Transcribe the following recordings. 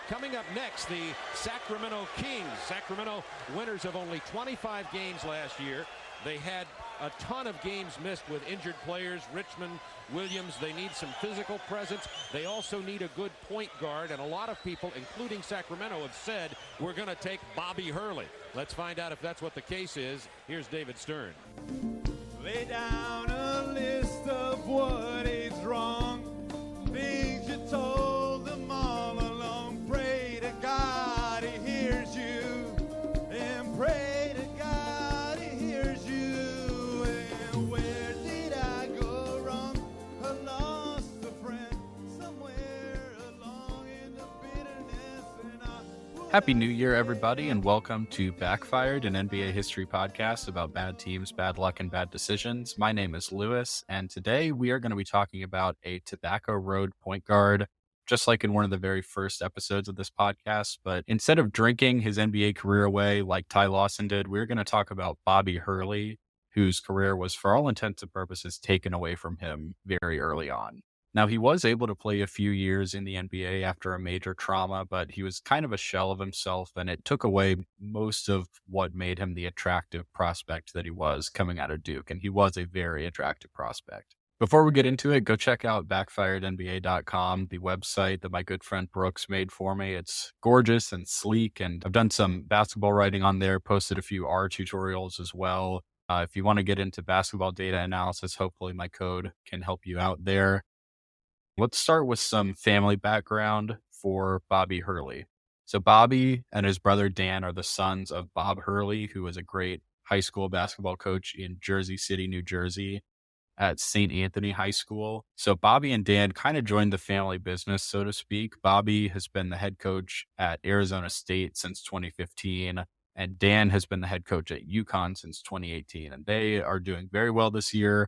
Coming up next, the Sacramento Kings. Sacramento winners of only 25 games last year. They had a ton of games missed with injured players. Richmond, Williams, they need some physical presence. They also need a good point guard, and a lot of people, including Sacramento, have said, we're going to take Bobby Hurley. Let's find out if that's what the case is. Here's David Stern. Lay down a list of what is wrong, things you told them all along. Pray to God he hears you, and pray to God he hears you. And where did I go wrong? I lost a friend somewhere along in the bitterness. And Happy New Year, everybody, and welcome to Backfired, an NBA history podcast about bad teams, bad luck, and bad decisions. My name is Lewis, and today we are going to be talking about a Tobacco Road point guard, just like in one of the very first episodes of this podcast. But instead of drinking his NBA career away like Ty Lawson did, we're going to talk about Bobby Hurley, whose career was, for all intents and purposes, taken away from him very early on. Now, he was able to play a few years in the NBA after a major trauma, but he was kind of a shell of himself, and it took away most of what made him the attractive prospect that he was coming out of Duke, and he was a very attractive prospect. Before we get into it, go check out backfirednba.com, the website that my good friend Brooks made for me. It's gorgeous and sleek, and I've done some basketball writing on there, posted a few R tutorials as well. If you want to get into basketball data analysis, hopefully my code can help you out there. Let's start with some family background for Bobby Hurley. So Bobby and his brother Dan are the sons of Bob Hurley, who was a great high school basketball coach in Jersey City, New Jersey at St. Anthony High School. So Bobby and Dan kind of joined the family business, so to speak. Bobby has been the head coach at Arizona State since 2015, and Dan has been the head coach at UConn since 2018. And they are doing very well this year.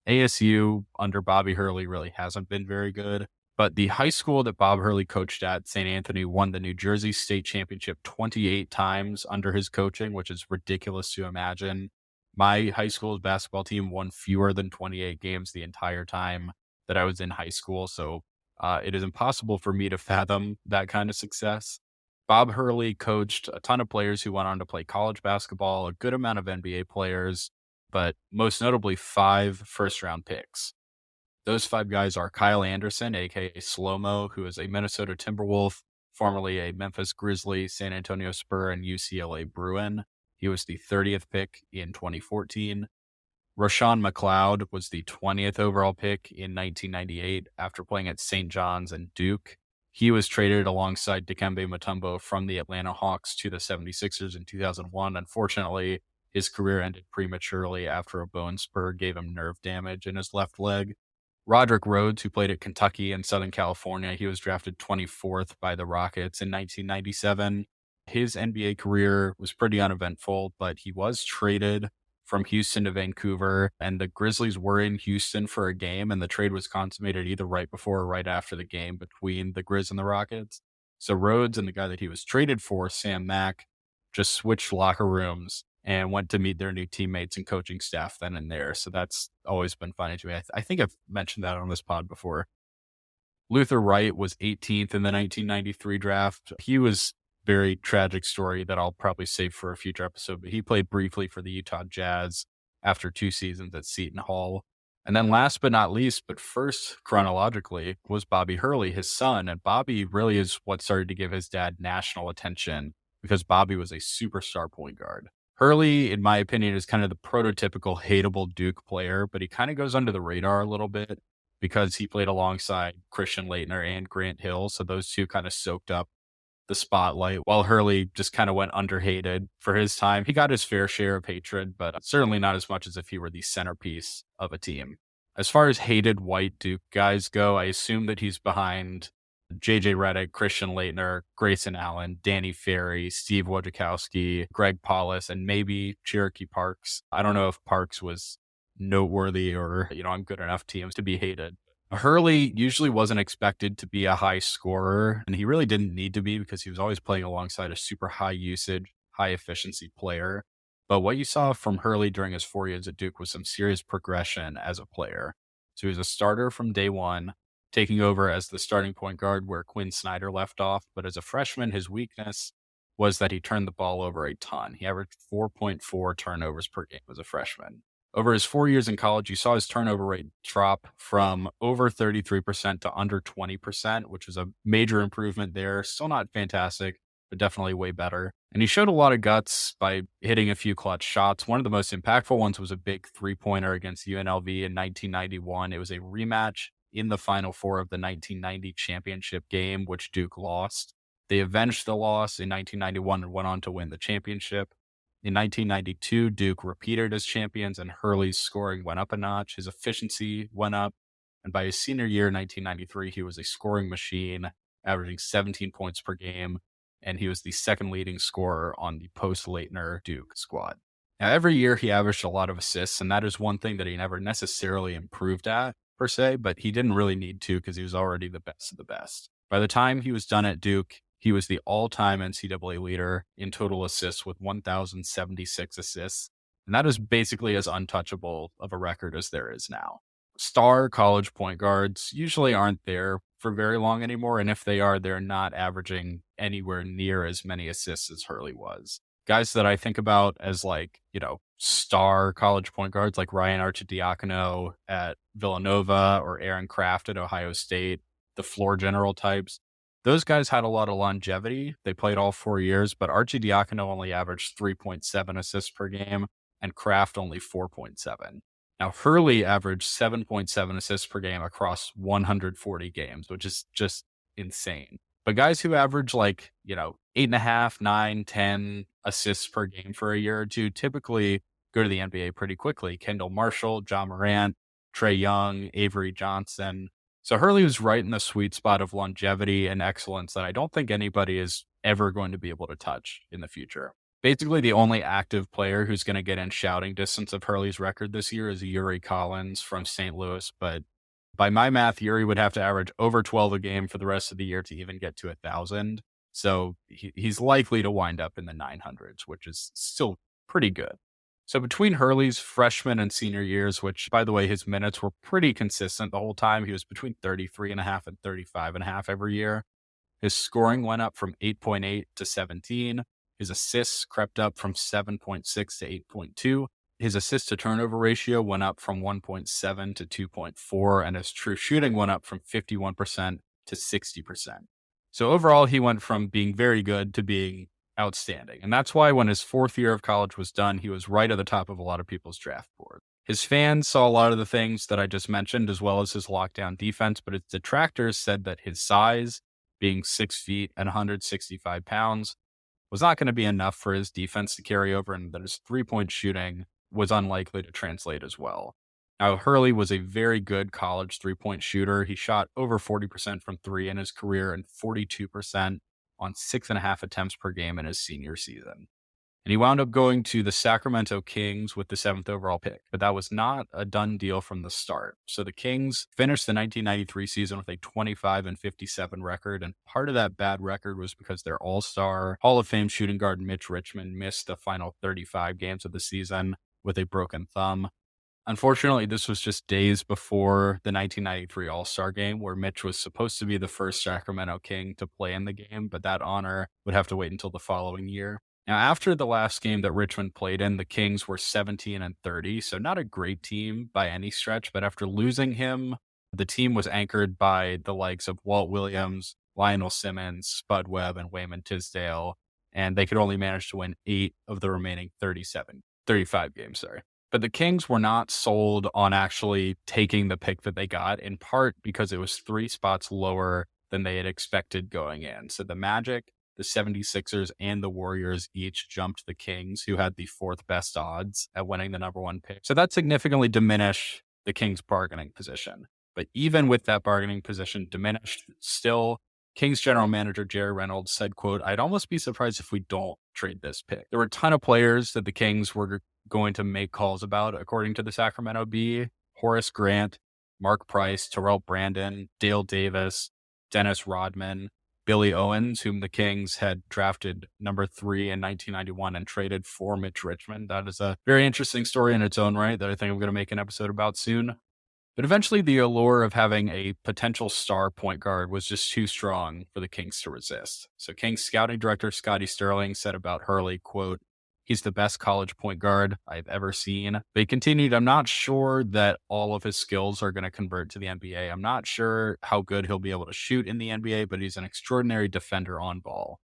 ASU under Bobby Hurley really hasn't been very good, but the high school that Bob Hurley coached at, St. Anthony, won the New Jersey State Championship 28 times under his coaching, which is ridiculous to imagine. My high school's basketball team won fewer than 28 games the entire time that I was in high school, so it is impossible for me to fathom that kind of success. Bob Hurley coached a ton of players who went on to play college basketball, a good amount of NBA players, but most notably 5 first-round picks. Those 5 guys are Kyle Anderson, a.k.a. Slow-Mo, who is a Minnesota Timberwolf, formerly a Memphis Grizzly, San Antonio Spur, and UCLA Bruin. He was the 30th pick in 2014. Rashawn McLeod was the 20th overall pick in 1998 after playing at St. John's and Duke. He was traded alongside Dikembe Mutombo from the Atlanta Hawks to the 76ers in 2001. Unfortunately, his career ended prematurely after a bone spur gave him nerve damage in his left leg. Roderick Rhodes, who played at Kentucky and Southern California, he was drafted 24th by the Rockets in 1997. His NBA career was pretty uneventful, but he was traded from Houston to Vancouver, and the Grizzlies were in Houston for a game, and the trade was consummated either right before or right after the game between the Grizz and the Rockets. So Rhodes and the guy that he was traded for, Sam Mack, just switched locker rooms and went to meet their new teammates and coaching staff then and there. So that's always been funny to me. I think I've mentioned that on this pod before. Luther Wright was 18th in the 1993 draft. He was a very tragic story that I'll probably save for a future episode, but he played briefly for the Utah Jazz after 2 seasons at Seton Hall. And then last but not least, but first chronologically, was Bobby Hurley, his son. And Bobby really is what started to give his dad national attention because Bobby was a superstar point guard. Hurley, in my opinion, is kind of the prototypical hateable Duke player, but he kind of goes under the radar a little bit because he played alongside Christian Laettner and Grant Hill. So those two kind of soaked up the spotlight while Hurley just kind of went underhated for his time. He got his fair share of hatred, but certainly not as much as if he were the centerpiece of a team. As far as hated white Duke guys go, I assume that he's behind JJ Redick, Christian Laettner, Grayson Allen, Danny Ferry, Steve Wojciechowski, Greg Paulus, and maybe Cherokee Parks. I don't know if Parks was noteworthy or, on good enough teams to be hated. Hurley usually wasn't expected to be a high scorer, and he really didn't need to be because he was always playing alongside a super high usage, high efficiency player. But what you saw from Hurley during his 4 years at Duke was some serious progression as a player. So he was a starter from day one. taking over as the starting point guard where Quinn Snyder left off. But as a freshman, his weakness was that he turned the ball over a ton. He averaged 4.4 turnovers per game as a freshman. Over his 4 years in college, you saw his turnover rate drop from over 33% to under 20%, which was a major improvement there. Still not fantastic, but definitely way better. And he showed a lot of guts by hitting a few clutch shots. One of the most impactful ones was a big three-pointer against UNLV in 1991. It was a rematch in the Final Four of the 1990 championship game, which Duke lost. They avenged the loss in 1991 and went on to win the championship. In 1992, Duke repeated as champions, and Hurley's scoring went up a notch. His efficiency went up. And by his senior year, 1993, he was a scoring machine, averaging 17 points per game. And he was the second leading scorer on the post-Leitner Duke squad. Now, every year he averaged a lot of assists, and that is one thing that he never necessarily improved at, per se, but he didn't really need to because he was already the best of the best. By the time he was done at Duke, he was the all-time NCAA leader in total assists with 1,076 assists, and that is basically as untouchable of a record as there is now. Star college point guards usually aren't there for very long anymore, and if they are, they're not averaging anywhere near as many assists as Hurley was. Guys that I think about as star college point guards like Ryan Arcidiacono at Villanova or Aaron Kraft at Ohio State, the floor general types, those guys had a lot of longevity. They played all 4 years, but Arcidiacono only averaged 3.7 assists per game and Kraft only 4.7. Now, Hurley averaged 7.7 assists per game across 140 games, which is just insane. But guys who average 8.5, 9, 10 assists per game for a year or two typically go to the NBA pretty quickly. Kendall Marshall, John Morant, Trae Young, Avery Johnson. So Hurley was right in the sweet spot of longevity and excellence that I don't think anybody is ever going to be able to touch in the future. Basically, the only active player who's going to get in shouting distance of Hurley's record this year is Yuri Collins from St. Louis. But by my math, Yuri would have to average over 12 a game for the rest of the year to even get to 1,000. So he's likely to wind up in the 900s, which is still pretty good. So between Hurley's freshman and senior years, which, by the way, his minutes were pretty consistent the whole time. He was between 33.5 and 35.5 every year. His scoring went up from 8.8 to 17. His assists crept up from 7.6 to 8.2. His assist to turnover ratio went up from 1.7 to 2.4, and his true shooting went up from 51% to 60%. So overall, he went from being very good to being outstanding. And that's why when his fourth year of college was done, he was right at the top of a lot of people's draft board. His fans saw a lot of the things that I just mentioned, as well as his lockdown defense, but his detractors said that his size, being 6 feet and 165 pounds, was not going to be enough for his defense to carry over, and that his three-point shooting was unlikely to translate as well. Now, Hurley was a very good college three-point shooter. He shot over 40% from three in his career and 42% on 6.5 attempts per game in his senior season. And he wound up going to the Sacramento Kings with the 7th overall pick, but that was not a done deal from the start. So the Kings finished the 1993 season with a 25-57 record, and part of that bad record was because their all-star Hall of Fame shooting guard Mitch Richmond missed the final 35 games of the season with a broken thumb. Unfortunately, this was just days before the 1993 All-Star Game, where Mitch was supposed to be the first Sacramento King to play in the game, but that honor would have to wait until the following year. Now, after the last game that Richmond played in, the Kings were 17-30, so not a great team by any stretch, but after losing him, the team was anchored by the likes of Walt Williams, Lionel Simmons, Spud Webb, and Wayman Tisdale, and they could only manage to win 8 of the remaining 35 games, But the Kings were not sold on actually taking the pick that they got, in part because it was 3 spots lower than they had expected going in. So the Magic, the 76ers, and the Warriors each jumped the Kings, who had the 4th best odds at winning the number 1 pick. So that significantly diminished the Kings' bargaining position. But even with that bargaining position diminished, still, Kings general manager Jerry Reynolds said, quote, "I'd almost be surprised if we don't trade this pick." There were a ton of players that the Kings were going to make calls about, according to the Sacramento Bee: Horace Grant, Mark Price, Terrell Brandon, Dale Davis, Dennis Rodman, Billy Owens, whom the Kings had drafted number 3 in 1991 and traded for Mitch Richmond. That is a very interesting story in its own right that I think I'm going to make an episode about soon. But eventually the allure of having a potential star point guard was just too strong for the Kings to resist. So Kings scouting director Scotty Sterling said about Hurley, quote, "He's the best college point guard I've ever seen." But he continued, "I'm not sure that all of his skills are going to convert to the NBA. I'm not sure how good he'll be able to shoot in the NBA, but he's an extraordinary defender on ball."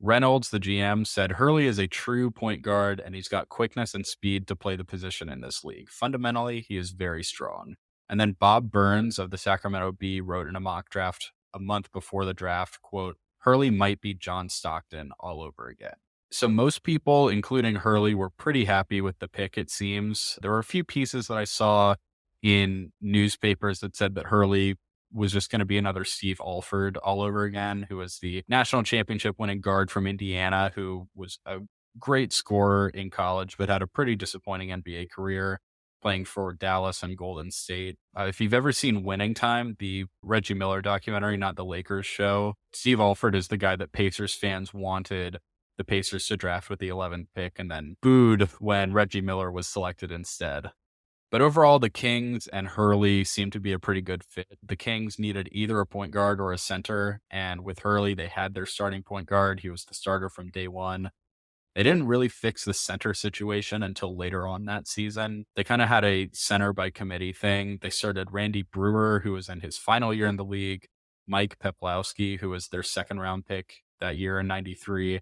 Reynolds, the GM, said Hurley is a true point guard and he's got quickness and speed to play the position in this league. Fundamentally, he is very strong. And then Bob Burns of the Sacramento Bee wrote in a mock draft a month before the draft, quote, "Hurley might be John Stockton all over again." So most people, including Hurley, were pretty happy with the pick, it seems. There were a few pieces that I saw in newspapers that said that Hurley was just going to be another Steve Alford all over again, who was the national championship winning guard from Indiana, who was a great scorer in college, but had a pretty disappointing NBA career playing for Dallas and Golden State. If you've ever seen Winning Time, the Reggie Miller documentary, not the Lakers show, Steve Alford is the guy that Pacers fans wanted the Pacers to draft with the 11th pick and then booed when Reggie Miller was selected instead. But overall, the Kings and Hurley seemed to be a pretty good fit. The Kings needed either a point guard or a center, and with Hurley, they had their starting point guard. He was the starter from day one. They didn't really fix the center situation until later on that season. They kind of had a center by committee thing. They started Randy Brewer, who was in his final year in the league, Mike Peplowski, who was their second round pick that year in 93,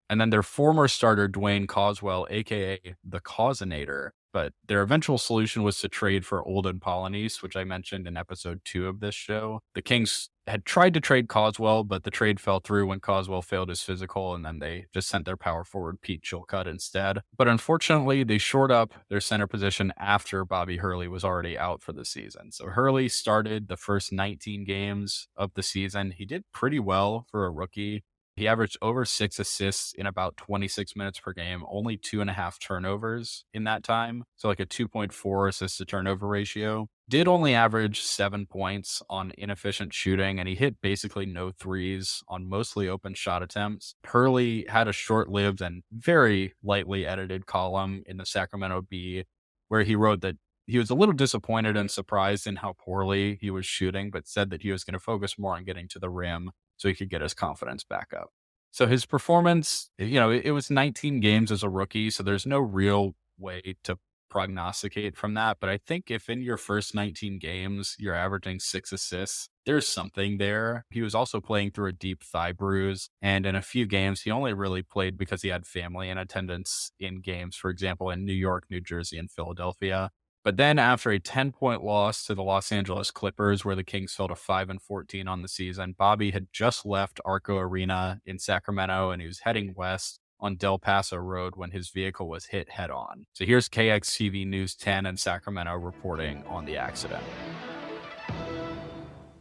and then their former starter, Dwayne Coswell, aka the Causinator. But their eventual solution was to trade for Olden Polynice, which I mentioned in episode 2 of this show. The Kings had tried to trade Coswell, but the trade fell through when Coswell failed his physical, and then they just sent their power forward Pete Chilcutt instead. But unfortunately, they shored up their center position after Bobby Hurley was already out for the season. So Hurley started the first 19 games of the season. He did pretty well for a rookie. He averaged over 6 assists in about 26 minutes per game, only 2.5 turnovers in that time. So like a 2.4 assist to turnover ratio. Did only average 7 points on inefficient shooting, and he hit basically no threes on mostly open shot attempts. Hurley had a short-lived and very lightly edited column in the Sacramento Bee where he wrote that he was a little disappointed and surprised in how poorly he was shooting, but said that he was going to focus more on getting to the rim so he could get his confidence back up. So his performance, it was 19 games as a rookie, so there's no real way to prognosticate from that. But I think if in your first 19 games, you're averaging 6 assists, there's something there. He was also playing through a deep thigh bruise. And in a few games, he only really played because he had family in attendance in games, for example, in New York, New Jersey, and Philadelphia. But then after a 10-point loss to the Los Angeles Clippers, where the Kings fell to 5-14 on the season, Bobby had just left Arco Arena in Sacramento, and he was heading west on Del Paso Road when his vehicle was hit head on. So here's KXTV News 10 in Sacramento reporting on the accident.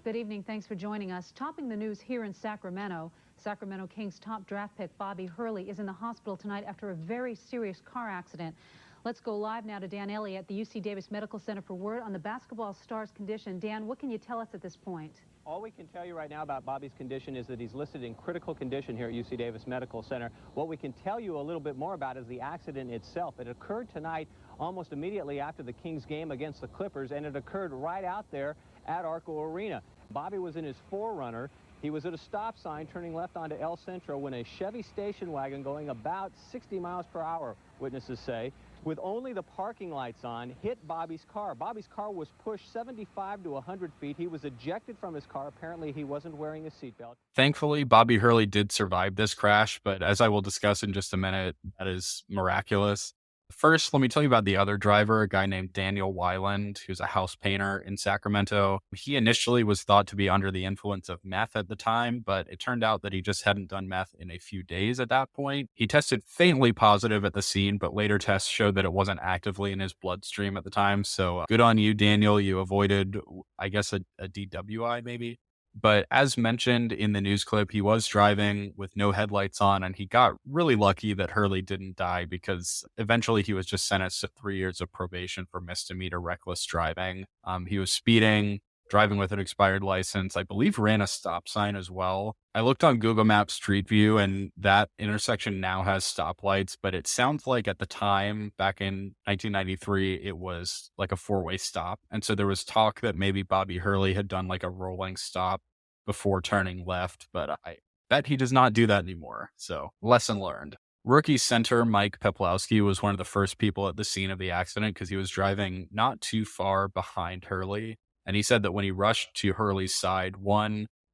Good evening. Thanks for joining us. Topping the news here in Sacramento, Sacramento Kings top draft pick Bobby Hurley is in the hospital tonight after a very serious car accident. Let's go live now to Dan Elliott at the UC Davis Medical Center for word on the basketball star's condition. Dan, what can you tell us at this point? All we can tell you right now about Bobby's condition is that he's listed in critical condition here at UC Davis Medical Center. What we can tell you a little bit more about is the accident itself. It occurred tonight almost immediately after the Kings game against the Clippers, and it occurred right out there at Arco Arena. Bobby was in his Forerunner. He was at a stop sign turning left onto El Centro when a Chevy station wagon going about 60 miles per hour, witnesses say, with only the parking lights on, hit Bobby's car. Bobby's car was pushed 75 to 100 feet. He was ejected from his car. Apparently, he wasn't wearing a seatbelt. Thankfully, Bobby Hurley did survive this crash, but as I will discuss in just a minute, that is miraculous. First, let me tell you about the other driver, a guy named Daniel Weiland, who's a house painter in Sacramento. He initially was thought to be under the influence of meth at the time, but it turned out that he just hadn't done meth in a few days at that point. He tested faintly positive at the scene, but later tests showed that it wasn't actively in his bloodstream at the time. So good on you, Daniel. You avoided, I guess, a DWI maybe. But as mentioned in the news clip, he was driving with no headlights on, and he got really lucky that Hurley didn't die because eventually he was just sentenced to 3 years of probation for misdemeanor reckless driving. He was speeding driving with an expired license. I believe ran a stop sign as well. I looked on Google Maps Street View, and that intersection now has stoplights, but it sounds like at the time, back in 1993, it was like a four-way stop. And so there was talk that maybe Bobby Hurley had done like a rolling stop before turning left, but I bet he does not do that anymore. So lesson learned. Rookie center Mike Peplowski was one of the first people at the scene of the accident because he was driving not too far behind Hurley. And he said that when he rushed to Hurley's side,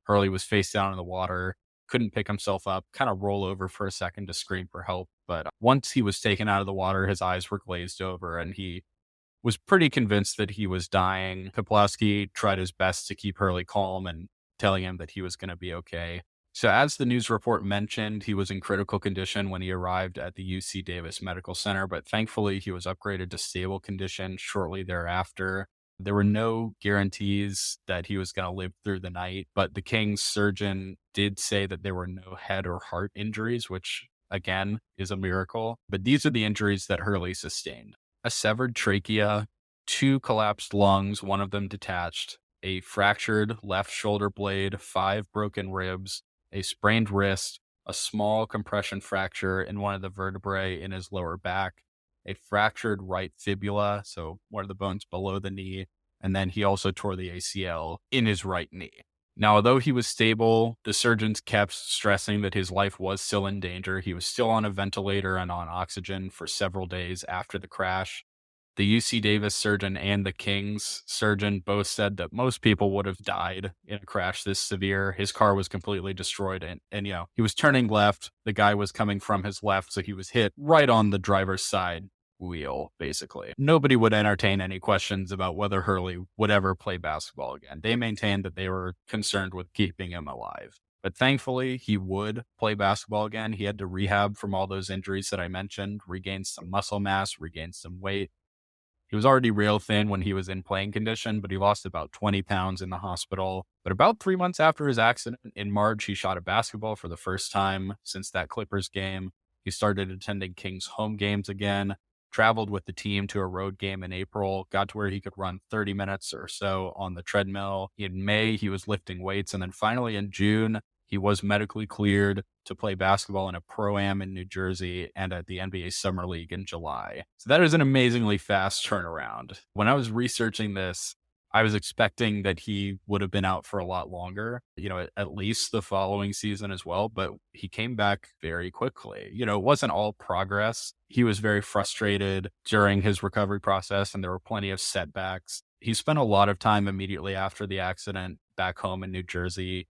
Hurley was face down in the water, couldn't pick himself up, kind of roll over for a second to scream for help. But once he was taken out of the water, his eyes were glazed over and he was pretty convinced that he was dying. Peplowski tried his best to keep Hurley calm and telling him that he was going to be okay. So as the news report mentioned, he was in critical condition when he arrived at the UC Davis Medical Center, but thankfully he was upgraded to stable condition shortly thereafter. There were no guarantees that he was going to live through the night, but the Kings surgeon did say that there were no head or heart injuries, which again is a miracle. But these are the injuries that Hurley sustained: a severed trachea, 2 collapsed lungs, one of them detached, a fractured left shoulder blade, 5 broken ribs, a sprained wrist, a small compression fracture in one of the vertebrae in his lower back, a fractured right fibula, so one of the bones below the knee, and then he also tore the ACL in his right knee. Now, although he was stable, the surgeons kept stressing that his life was still in danger. He was still on a ventilator and on oxygen for several days after the crash. The UC Davis surgeon and the Kings surgeon both said that most people would have died in a crash this severe. His car was completely destroyed and he was turning left. The guy was coming from his left, so he was hit right on the driver's side wheel, basically. Nobody would entertain any questions about whether Hurley would ever play basketball again. They maintained that they were concerned with keeping him alive. But thankfully, he would play basketball again. He had to rehab from all those injuries that I mentioned, regain some muscle mass, regain some weight. He was already real thin when he was in playing condition, but he lost about 20 pounds in the hospital. But about 3 months after his accident, in March, he shot a basketball for the first time since that Clippers game. He started attending Kings home games again, traveled with the team to a road game in April, got to where he could run 30 minutes or so on the treadmill. In May, he was lifting weights. And then finally in June, he was medically cleared to play basketball in a Pro-Am in New Jersey and at the NBA Summer League in July. So that is an amazingly fast turnaround. When I was researching this, I was expecting that he would have been out for a lot longer, at least the following season as well, but he came back very quickly. It wasn't all progress. He was very frustrated during his recovery process, and there were plenty of setbacks. He spent a lot of time immediately after the accident back home in New Jersey,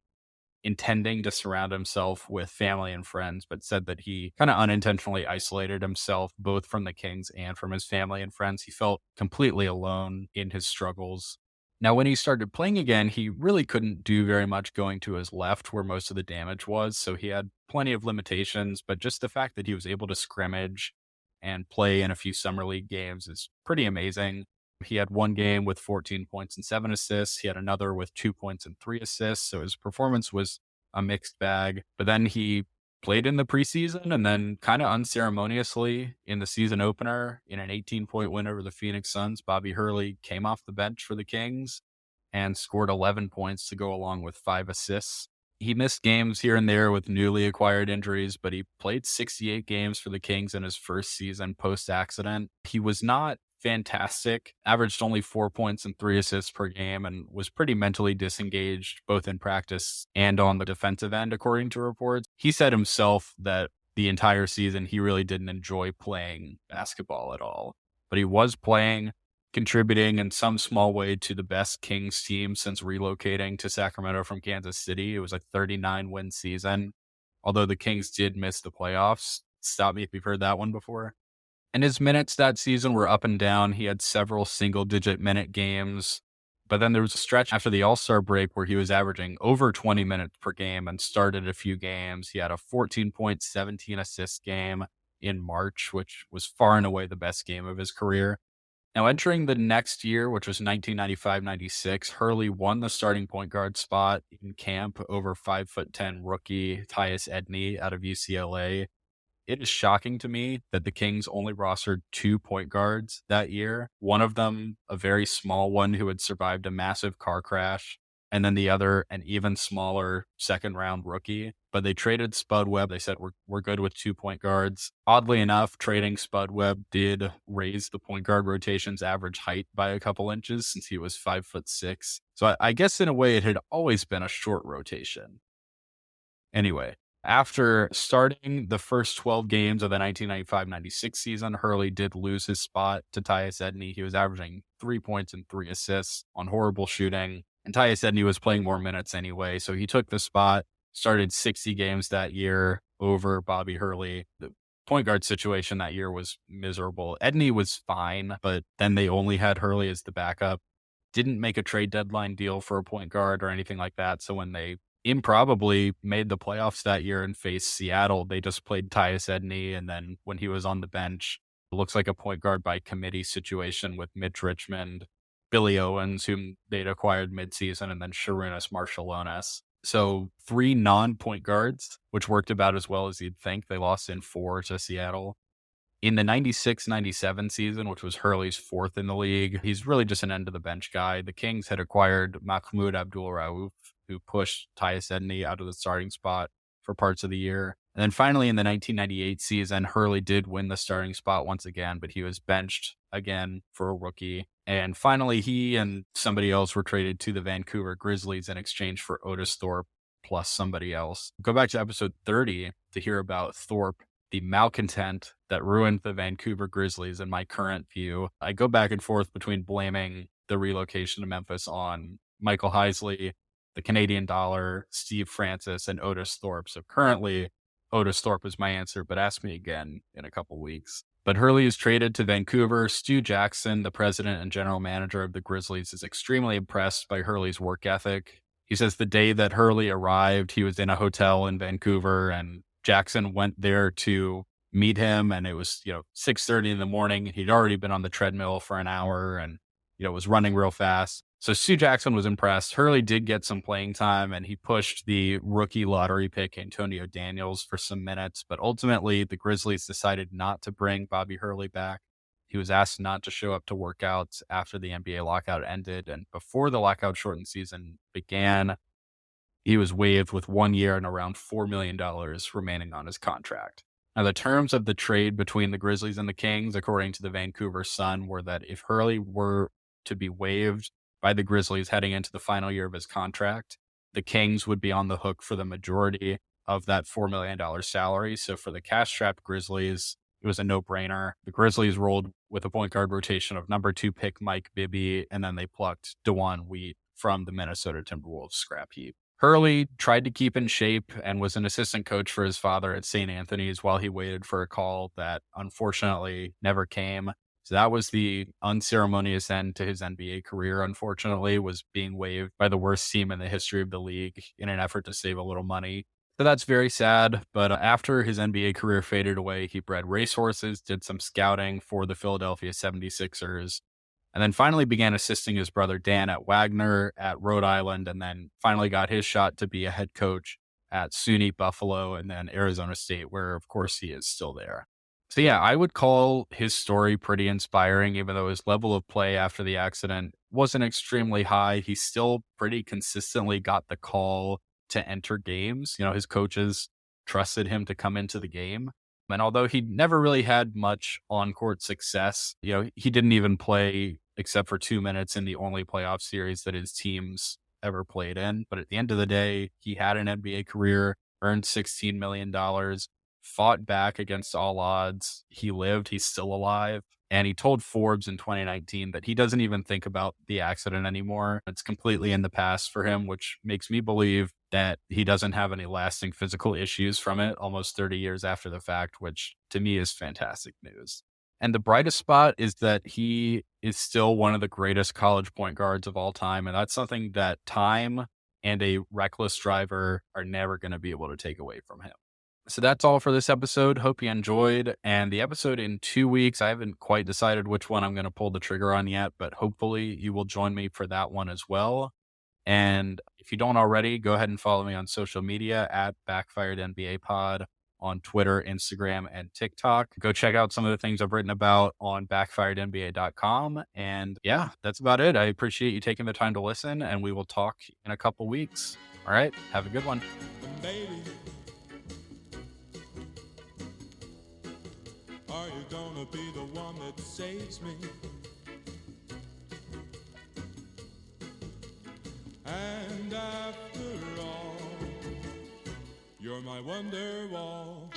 intending to surround himself with family and friends, but said that he kind of unintentionally isolated himself both from the Kings and from his family and friends. He felt completely alone in his struggles. Now, when he started playing again, he really couldn't do very much going to his left where most of the damage was. So he had plenty of limitations, but just the fact that he was able to scrimmage and play in a few summer league games is pretty amazing. He had one game with 14 points and 7 assists. He had another with 2 points and 3 assists. So his performance was a mixed bag. But then he played in the preseason and then kind of unceremoniously in the season opener in an 18-point win over the Phoenix Suns, Bobby Hurley came off the bench for the Kings and scored 11 points to go along with 5 assists. He missed games here and there with newly acquired injuries, but he played 68 games for the Kings in his first season post-accident. He was not fantastic, averaged only 4 points and 3 assists per game, and was pretty mentally disengaged both in practice and on the defensive end, according to reports. He said himself that the entire season he really didn't enjoy playing basketball at all, but he was playing, contributing in some small way to the best Kings team since relocating to Sacramento from Kansas City. It was a 39-win season, although the Kings did miss the playoffs. Stop me if you've heard that one before. And his minutes that season were up and down. He had several single-digit minute games, but then there was a stretch after the All-Star break where he was averaging over 20 minutes per game and started a few games. He had a 14-point, 17-assist game in March, which was far and away the best game of his career. Now, entering the next year, which was 1995-96, Hurley won the starting point guard spot in camp over 5'10" rookie Tyus Edney out of UCLA. it is shocking to me that the Kings only rostered 2 point guards that year. One of them, a very small one who had survived a massive car crash, and then the other, an even smaller second round rookie. But they traded Spud Webb. They said, we're good with 2 point guards. Oddly enough, trading Spud Webb did raise the point guard rotation's average height by a couple inches since he was 5'6". So I guess in a way it had always been a short rotation. Anyway, after starting the first 12 games of the 1995-96 season, Hurley did lose his spot to Tyus Edney. He was averaging 3 points and 3 assists on horrible shooting. And Tyus Edney was playing more minutes anyway, so he took the spot, started 60 games that year over Bobby Hurley. The point guard situation that year was miserable. Edney was fine, but then they only had Hurley as the backup. Didn't make a trade deadline deal for a point guard or anything like that, so when they improbably made the playoffs that year and faced Seattle, they just played Tyus Edney, and then when he was on the bench, it looks like a point guard by committee situation with Mitch Richmond, Billy Owens, whom they'd acquired midseason, and then Sharunas Marshallonis. So 3 non-point guards, which worked about as well as you'd think. They lost in 4 to Seattle. In the 96-97 season, which was Hurley's 4th in the league, he's really just an end-of-the-bench guy. The Kings had acquired Mahmoud Abdul-Rauf, who pushed Tyus Edney out of the starting spot for parts of the year. And then finally in the 1998 season, Hurley did win the starting spot once again, but he was benched again for a rookie. And finally, he and somebody else were traded to the Vancouver Grizzlies in exchange for Otis Thorpe plus somebody else. Go back to episode 30 to hear about Thorpe, the malcontent that ruined the Vancouver Grizzlies in my current view. I go back and forth between blaming the relocation to Memphis on Michael Heisley, the Canadian dollar, Steve Francis, and Otis Thorpe. So currently, Otis Thorpe is my answer, but ask me again in a couple weeks. But Hurley is traded to Vancouver. Stu Jackson, the president and general manager of the Grizzlies, is extremely impressed by Hurley's work ethic. He says the day that Hurley arrived, he was in a hotel in Vancouver, and Jackson went there to meet him, and it was 6:30 in the morning. He'd already been on the treadmill for an hour and was running real fast. So Stu Jackson was impressed. Hurley did get some playing time, and he pushed the rookie lottery pick Antonio Daniels for some minutes. But ultimately, the Grizzlies decided not to bring Bobby Hurley back. He was asked not to show up to workouts after the NBA lockout ended. And before the lockout shortened season began, he was waived with 1 year and around $4 million remaining on his contract. Now, the terms of the trade between the Grizzlies and the Kings, according to the Vancouver Sun, were that if Hurley were to be waived by the Grizzlies heading into the final year of his contract, the Kings would be on the hook for the majority of that $4 million salary. So for the cash-strapped Grizzlies, it was a no-brainer. The Grizzlies rolled with a point guard rotation of number 2 pick Mike Bibby, and then they plucked DeJuan Wheat from the Minnesota Timberwolves scrap heap. Hurley tried to keep in shape and was an assistant coach for his father at St. Anthony's while he waited for a call that unfortunately never came. So that was the unceremonious end to his NBA career, unfortunately, was being waived by the worst team in the history of the league in an effort to save a little money. So that's very sad. But after his NBA career faded away, he bred racehorses, did some scouting for the Philadelphia 76ers, and then finally began assisting his brother Dan at Wagner at Rhode Island, and then finally got his shot to be a head coach at SUNY Buffalo and then Arizona State, where, of course, he is still there. So yeah, I would call his story pretty inspiring, even though his level of play after the accident wasn't extremely high. He still pretty consistently got the call to enter games. His coaches trusted him to come into the game. And although he never really had much on-court success, he didn't even play except for 2 minutes in the only playoff series that his teams ever played in. But at the end of the day, he had an NBA career, earned $16 million, fought back against all odds. He lived, he's still alive. And he told Forbes in 2019 that he doesn't even think about the accident anymore. It's completely in the past for him, which makes me believe that he doesn't have any lasting physical issues from it almost 30 years after the fact, which to me is fantastic news. And the brightest spot is that he is still one of the greatest college point guards of all time. And that's something that time and a reckless driver are never going to be able to take away from him. So that's all for this episode. Hope you enjoyed. And the episode in 2 weeks, I haven't quite decided which one I'm going to pull the trigger on yet, but hopefully you will join me for that one as well. And if you don't already, go ahead and follow me on social media at Backfired NBA Pod on Twitter, Instagram, and TikTok. Go check out some of the things I've written about on backfirednba.com. And yeah, that's about it. I appreciate you taking the time to listen, and we will talk in a couple weeks. All right, have a good one. Baby, are you gonna be the one that saves me? And after all, you're my wonder wall.